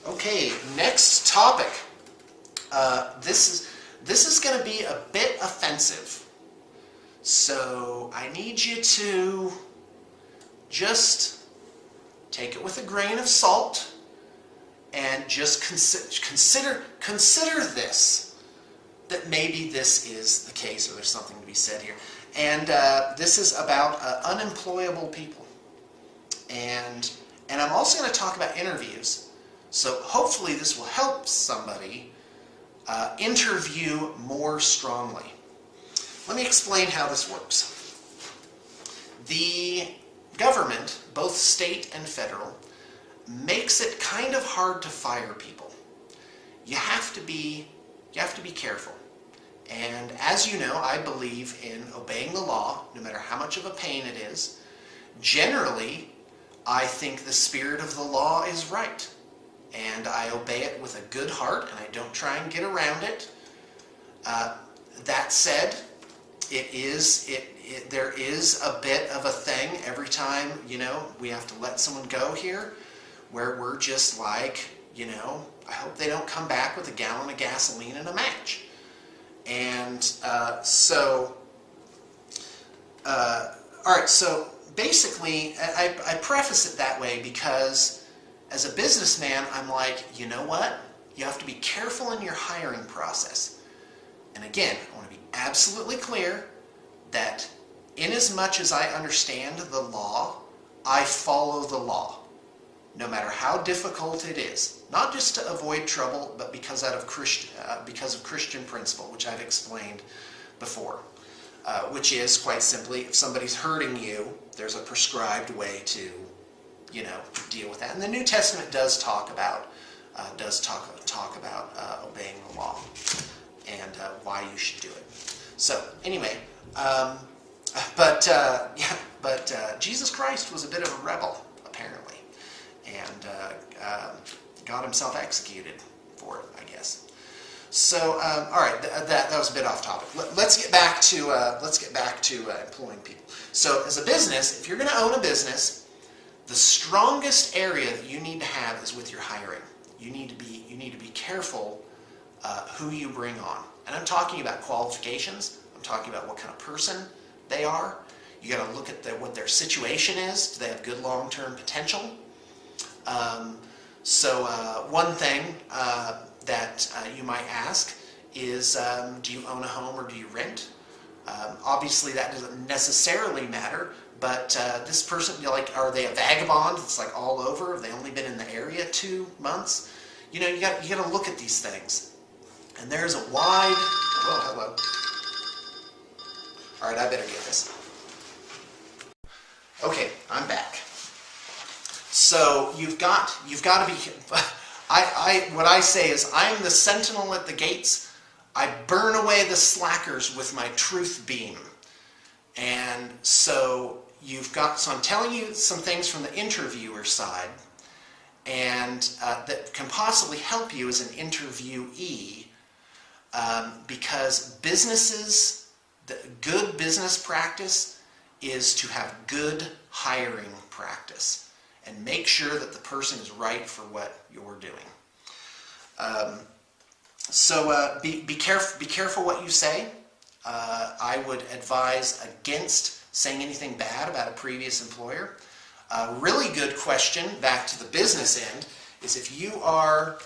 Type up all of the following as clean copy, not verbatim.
Okay, next topic. This is going to be a bit offensive, so I need you to just take it with a grain of salt and just consider this, that maybe this is the case, or there's something to be said here. And this is about unemployable people, and I'm also going to talk about interviews. So hopefully this will help somebody interview more strongly. Let me explain how this works. The government, both state and federal, makes it kind of hard to fire people. You have to be careful. And as you know, I believe in obeying the law, no matter how much of a pain it is. Generally, I think the spirit of the law is right, and I obey it with a good heart, and I don't try and get around it. That said, there is a bit of a thing every time, we have to let someone go here, where we're just like, I hope they don't come back with a gallon of gasoline and a match. And all right, so basically, I preface it that way because as a businessman, I'm like, you know what? You have to be careful in your hiring process. And again, I want to be absolutely clear that inasmuch as I understand the law, I follow the law, no matter how difficult it is. Not just to avoid trouble, but because of Christian principle, which I've explained before. Which is, quite simply, if somebody's hurting you, there's a prescribed way to, deal with that. And the New Testament does talk about obeying the law and why you should do it. So anyway, Jesus Christ was a bit of a rebel, apparently, and got himself executed for it, I guess. So, all right, that was a bit off topic. Let's get back to employing people. So, as a business, if you're going to own a business, the strongest area that you need to have is with your hiring. You need to be careful who you bring on, and I'm talking about qualifications. I'm talking about what kind of person they are. You got to look at what their situation is. Do they have good long-term potential? One thing that you might ask is, do you own a home or do you rent? Obviously that doesn't necessarily matter, but this person, are they a vagabond that's like all over? Have they only been in the area 2 months? You got to look at these things. And there's a wide, hello. All right, I better get this. Okay, I'm back. So you've got to be. What I say is, I'm the sentinel at the gates. I burn away the slackers with my truth beam. And so I'm telling you some things from the interviewer side, and that can possibly help you as an interviewee, because good business practice is to have good hiring practice and make sure that the person is right for what you're doing. Be careful what you say. I would advise against saying anything bad about a previous employer. A really good question, back to the business end, is if you are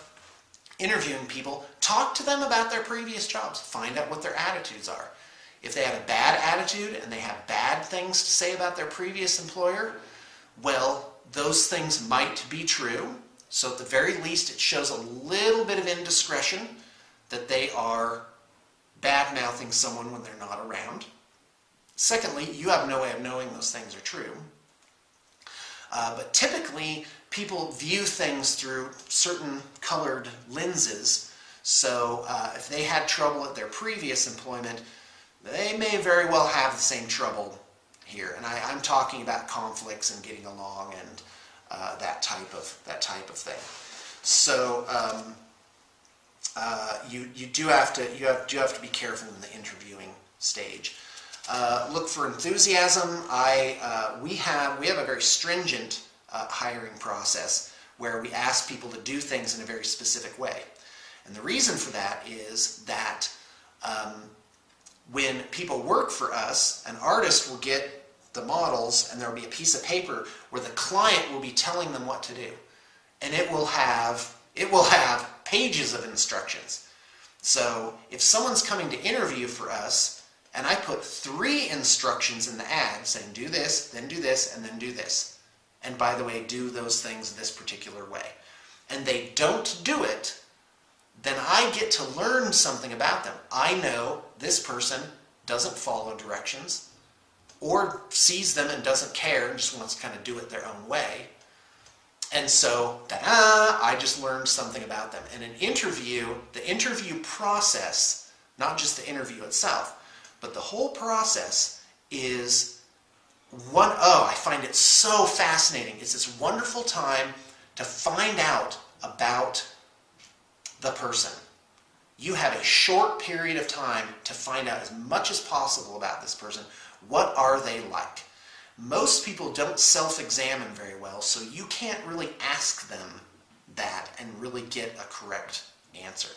interviewing people, talk to them about their previous jobs. Find out what their attitudes are. If they have a bad attitude and they have bad things to say about their previous employer, well, those things might be true. So at the very least, it shows a little bit of indiscretion that they are bad-mouthing someone when they're not around. Secondly, you have no way of knowing those things are true. But typically, people view things through certain colored lenses. So if they had trouble at their previous employment, they may very well have the same trouble here. And I'm talking about conflicts and getting along and that type of thing. So you do have to be careful in the interviewing stage. Look for enthusiasm. We have a very stringent hiring process where we ask people to do things in a very specific way. And the reason for that is that when people work for us, an artist will get the models and there will be a piece of paper where the client will be telling them what to do. And it will have pages of instructions. So if someone's coming to interview for us and I put 3 instructions in the ad saying do this, then do this, and then do this. And by the way, do those things this particular way. And they don't do it, then I get to learn something about them. I know this person doesn't follow directions or sees them and doesn't care and just wants to kind of do it their own way. And so, I just learned something about them. And an interview, the interview process, not just the interview itself, but the whole process is I find it so fascinating. It's this wonderful time to find out about the person. You have a short period of time to find out as much as possible about this person. What are they like? Most people don't self-examine very well, so you can't really ask them that and really get a correct answer.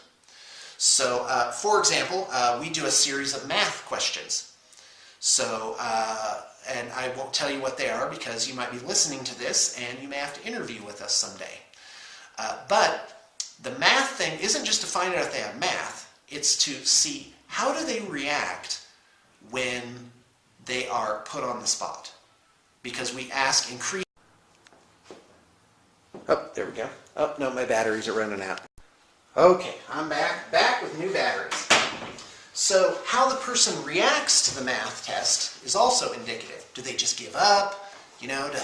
So, for example, we do a series of math questions. So, and I won't tell you what they are because you might be listening to this and you may have to interview with us someday. But the math thing isn't just to find out if they have math, it's to see how do they react when they are put on the spot. Because we ask Oh, there we go. Oh, no, my batteries are running out. Okay, I'm back with new batteries. So how the person reacts to the math test is also indicative. Do they just give up? You know, do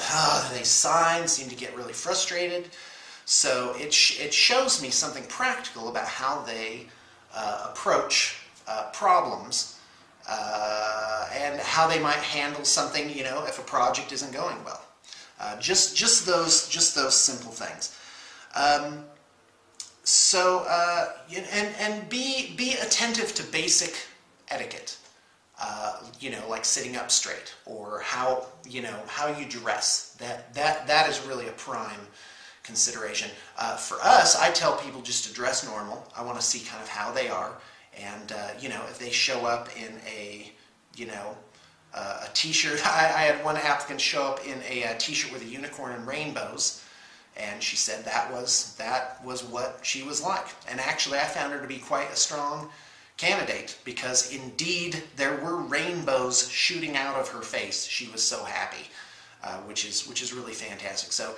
they sigh, seem to get really frustrated? So it shows me something practical about how they approach problems and how they might handle something, you know, if a project isn't going well. Just those simple things. And be attentive to basic etiquette. You know, like sitting up straight or how you dress. That is really a prime consideration. For us, I tell people just to dress normal. I want to see kind of how they are. And, you know, if they show up in a t-shirt. I had one applicant show up in a t-shirt with a unicorn and rainbows. And she said that was what she was like. And actually, I found her to be quite a strong candidate because indeed there were rainbows shooting out of her face. She was so happy, which is really fantastic. So,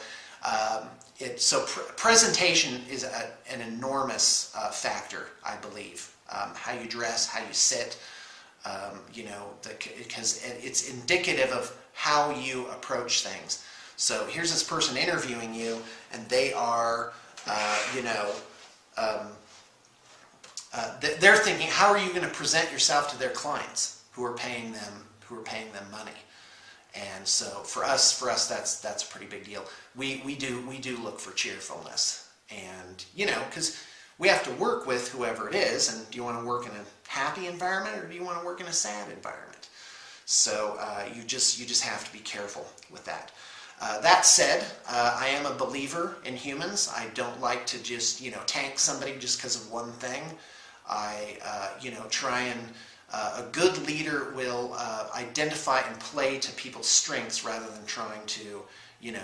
presentation is an enormous factor, I believe. How you dress, how you sit, you know, because it's indicative of how you approach things. So here's this person interviewing you, and they are, they're thinking, how are you going to present yourself to their clients who are paying them money? And so for us, that's a pretty big deal. We do look for cheerfulness, and you know, because we have to work with whoever it is. And do you want to work in a happy environment or do you want to work in a sad environment? So you just have to be careful with that. That said, I am a believer in humans. I don't like to just, tank somebody just because of one thing. I, try and, a good leader will identify and play to people's strengths rather than trying to,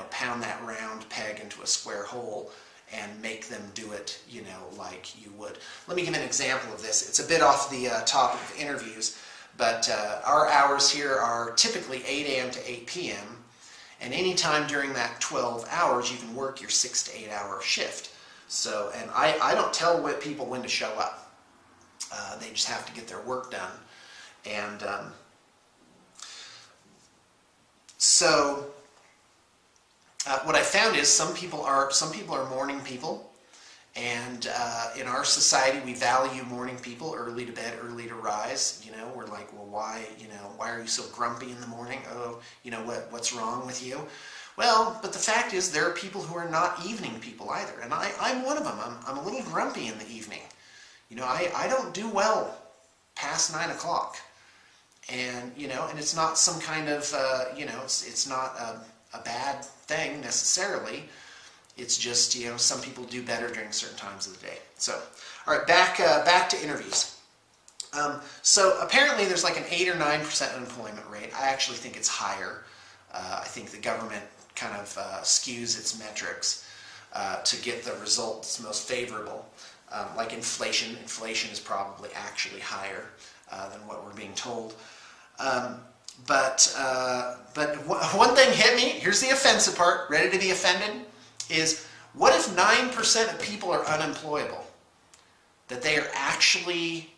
pound that round peg into a square hole and make them do it, like you would. Let me give an example of this. It's a bit off the topic of interviews, but our hours here are typically 8 a.m. to 8 p.m. And any time during that 12 hours, you can work your 6 to 8 hour shift. So, and I don't tell people when to show up. They just have to get their work done. And what I found is some people are morning people, and in our society we value morning people, early to bed, early to rise. We're like, well, why are you so grumpy in the morning? Oh, what's wrong with you? Well, but the fact is there are people who are not evening people either, and I'm one of them. I'm a little grumpy in the evening. I don't do well past 9 o'clock, and and it's not some kind of it's not a bad thing necessarily. It's just, some people do better during certain times of the day. So, all right, back to interviews. So apparently there's like an 8 or 9% unemployment rate. I actually think it's higher. I think the government kind of skews its metrics to get the results most favorable. Like inflation. Inflation is probably actually higher than what we're being told. But one thing hit me. Here's the offensive part. Ready to be offended? Is what if 9% of people are unemployable? That they are actually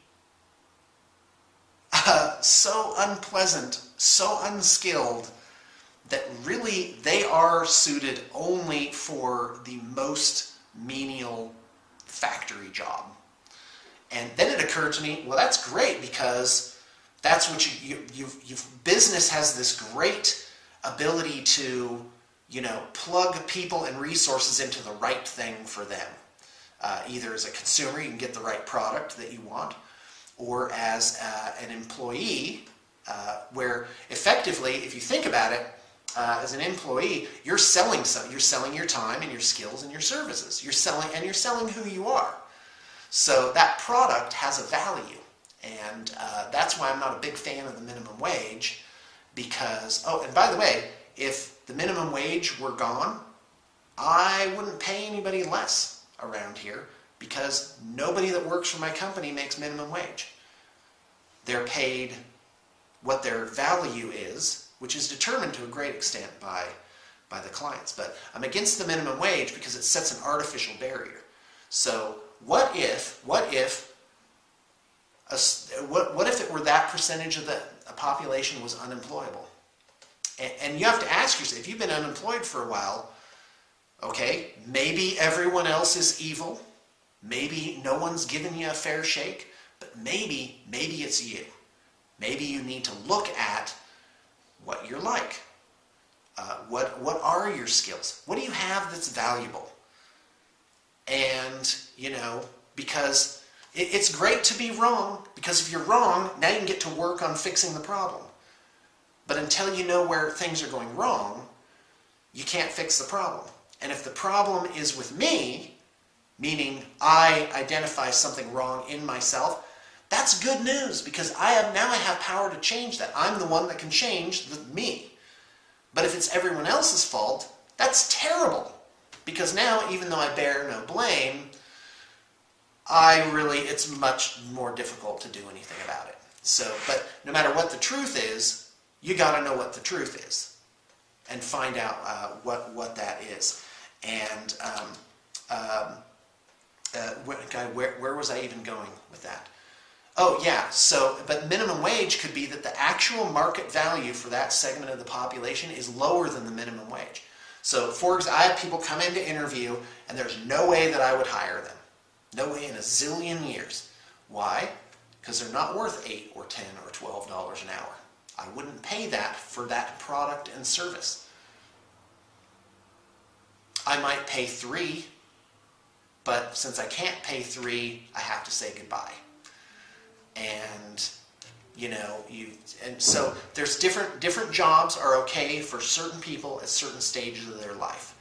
so unpleasant, so unskilled, that really they are suited only for the most menial factory job. And then it occurred to me, well, that's great, because that's what business has this great ability to, plug people and resources into the right thing for them. Either as a consumer, you can get the right product that you want, or as an employee, where effectively, if you think about it, as an employee, you're selling something. You're selling your time and your skills and your services. You're selling who you are. So that product has a value, and that's why I'm not a big fan of the minimum wage. Because, oh, and by the way, if the minimum wage were gone, I wouldn't pay anybody less around here, because nobody that works for my company makes minimum wage. They're paid what their value is, which is determined to a great extent by the clients. But I'm against the minimum wage because it sets an artificial barrier. So what if it were that percentage of the population was unemployable? And you have to ask yourself, if you've been unemployed for a while, okay, maybe everyone else is evil. Maybe no one's given you a fair shake, but maybe it's you. Maybe you need to look at what you're like. What are your skills? What do you have that's valuable? And, because it's great to be wrong, because if you're wrong, now you can get to work on fixing the problem. But until you know where things are going wrong, you can't fix the problem. And if the problem is with me, meaning I identify something wrong in myself, that's good news, because I have power to change that. I'm the one that can change me. But if it's everyone else's fault, that's terrible, because now, even though I bear no blame, it's much more difficult to do anything about it. So, but no matter what the truth is, you got to know what the truth is and find out what that is. And where was I even going with that? Oh yeah, but minimum wage could be that the actual market value for that segment of the population is lower than the minimum wage. So for example, I have people come in to interview, and there's no way that I would hire them. No way in a zillion years. Why? Because they're not worth $8 or $10 or $12 an hour. I wouldn't pay that for that product and service. I might pay $3, but since I can't pay $3, I have to say goodbye. And so there's different jobs are okay for certain people at certain stages of their life.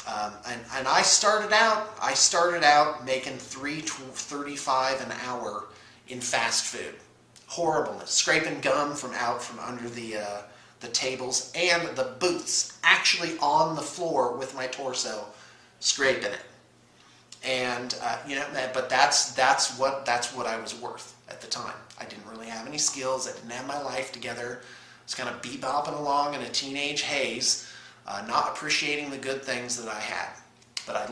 And I started out making $3.35 an hour in fast food. Horribleness, scraping gum from under the tables and the booths, actually on the floor with my torso, scraping it. And but that's what I was worth at the time. I didn't really have any skills. I didn't have my life together. I was kind of bebopping along in a teenage haze, not appreciating the good things that I had. But I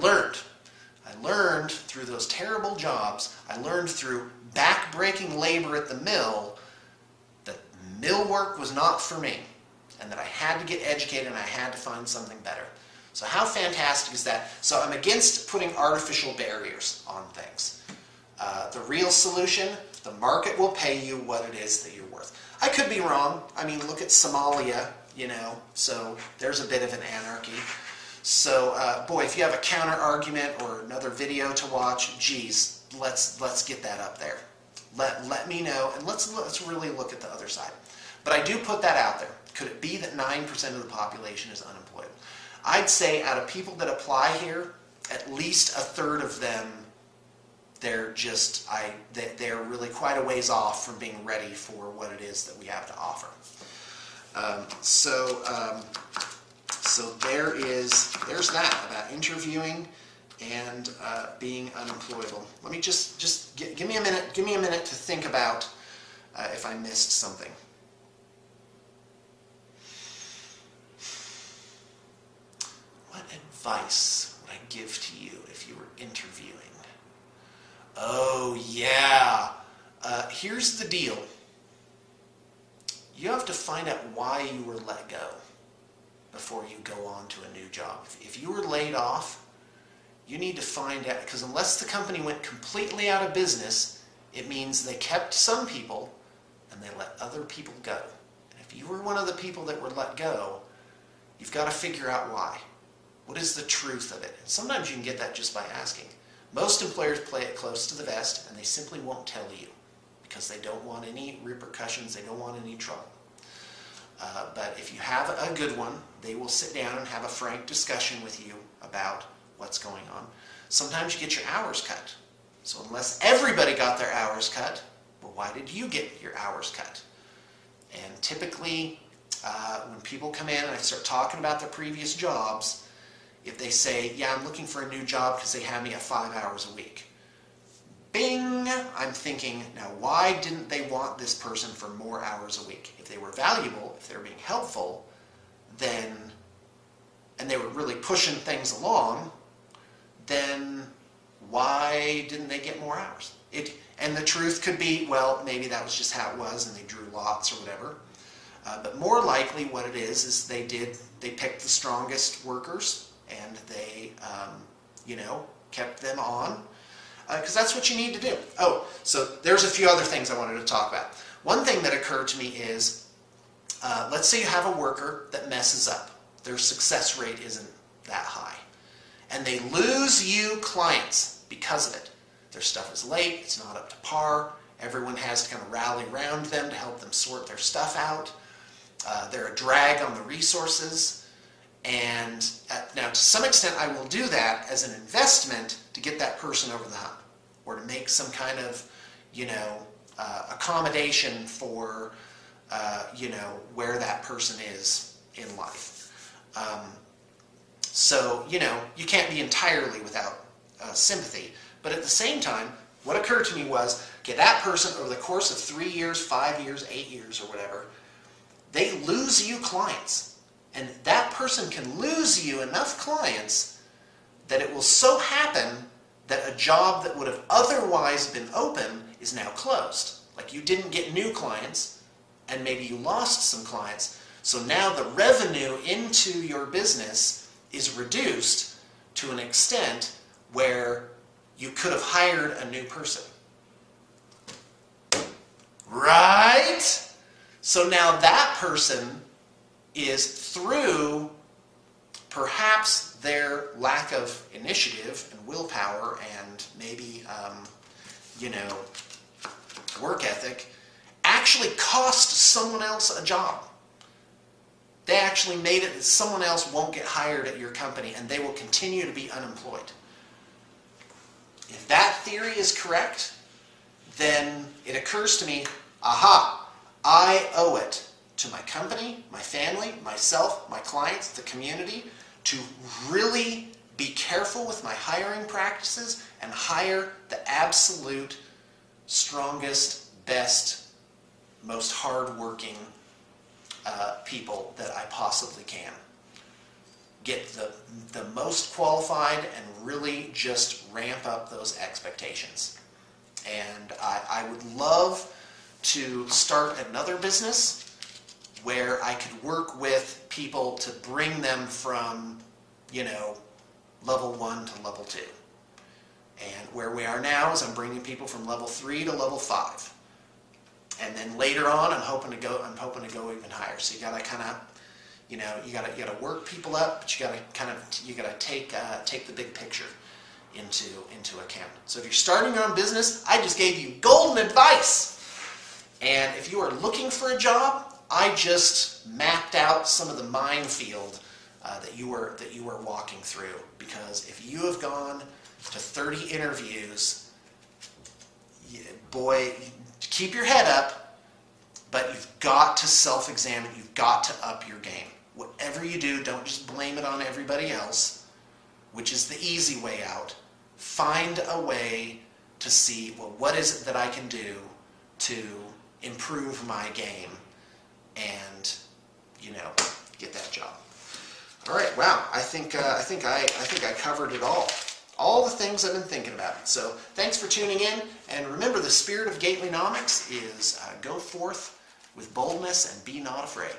learned through those terrible jobs. I learned through back-breaking labor at the mill that mill work was not for me, and that I had to get educated and I had to find something better. So how fantastic is that? So I'm against putting artificial barriers on things. The real solution, the market will pay you what it is that you're worth. I could be wrong. I mean, look at Somalia, so there's a bit of an anarchy. So, boy, if you have a counter argument or another video to watch, geez, let's get that up there. Let me know, and let's really look at the other side. But I do put that out there. Could it be that 9% of the population is unemployed? I'd say out of people that apply here, at least a third of them, they're really quite a ways off from being ready for what it is that we have to offer. So there's that about interviewing and being unemployable. Let me just give me a minute. Give me a minute to think about if I missed something. What advice would I give to you if you were interviewing? Oh yeah. Here's the deal. You have to find out why you were let go before you go on to a new job. If you were laid off, you need to find out, because unless the company went completely out of business, it means they kept some people and they let other people go. And if you were one of the people that were let go, you've got to figure out why. What is the truth of it? And sometimes you can get that just by asking. Most employers play it close to the vest and they simply won't tell you because they don't want any repercussions, they don't want any trouble. But if you have a good one, they will sit down and have a frank discussion with you about what's going on. Sometimes you get your hours cut. So unless everybody got their hours cut, well, why did you get your hours cut? And typically, when people come in and I start talking about their previous jobs, if they say, yeah, I'm looking for a new job because they have me at 5 hours a week. Bing! I'm thinking, now why didn't they want this person for more hours a week? If they were valuable, if they were being helpful, then, and they were really pushing things along, then why didn't they get more hours? And the truth could be, well, maybe that was just how it was and they drew lots or whatever. But more likely what it is they picked the strongest workers and they, kept them on. Because that's what you need to do. Oh, so there's a few other things I wanted to talk about. One thing that occurred to me is, let's say you have a worker that messes up. Their success rate isn't that high. And they lose you clients because of it. Their stuff is late, it's not up to par, everyone has to kind of rally around them to help them sort their stuff out. They're a drag on the resources. And now, to some extent, I will do that as an investment to get that person over the hump, or to make some kind of, accommodation for, where that person is in life. So, you can't be entirely without sympathy. But at the same time, what occurred to me was, okay, that person over the course of 3 years, 5 years, 8 years, or whatever, they lose you clients. And that person can lose you enough clients that it will so happen that a job that would have otherwise been open is now closed. Like you didn't get new clients, and maybe you lost some clients. So now the revenue into your business is reduced to an extent where you could have hired a new person. Right? So now that person is, through perhaps their lack of initiative and willpower and maybe, work ethic, actually cost someone else a job. They actually made it that someone else won't get hired at your company and they will continue to be unemployed. If that theory is correct, then it occurs to me, aha, I owe it to my company, my family, myself, my clients, the community, to really be careful with my hiring practices and hire the absolute strongest, best, most hardworking people that I possibly can. Get the most qualified and really just ramp up those expectations. And I would love to start another business where I could work with people to bring them from, level 1 to level 2. And where we are now is I'm bringing people from level 3 to level 5. And then later on, I'm hoping to go even higher. So you gotta kind of, you gotta work people up, but you gotta take the big picture into account. So if you're starting your own business, I just gave you golden advice. And if you are looking for a job, I just mapped out some of the minefield that you are walking through. Because if you have gone to 30 interviews, boy, keep your head up, but you've got to self-examine. You've got to up your game. Whatever you do, don't just blame it on everybody else, which is the easy way out. Find a way to see, well, what is it that I can do to improve my game and, get that job. All right, wow, I think I covered it all. All the things I've been thinking about. So thanks for tuning in, and remember, the spirit of Gatelynomics is go forth with boldness and be not afraid.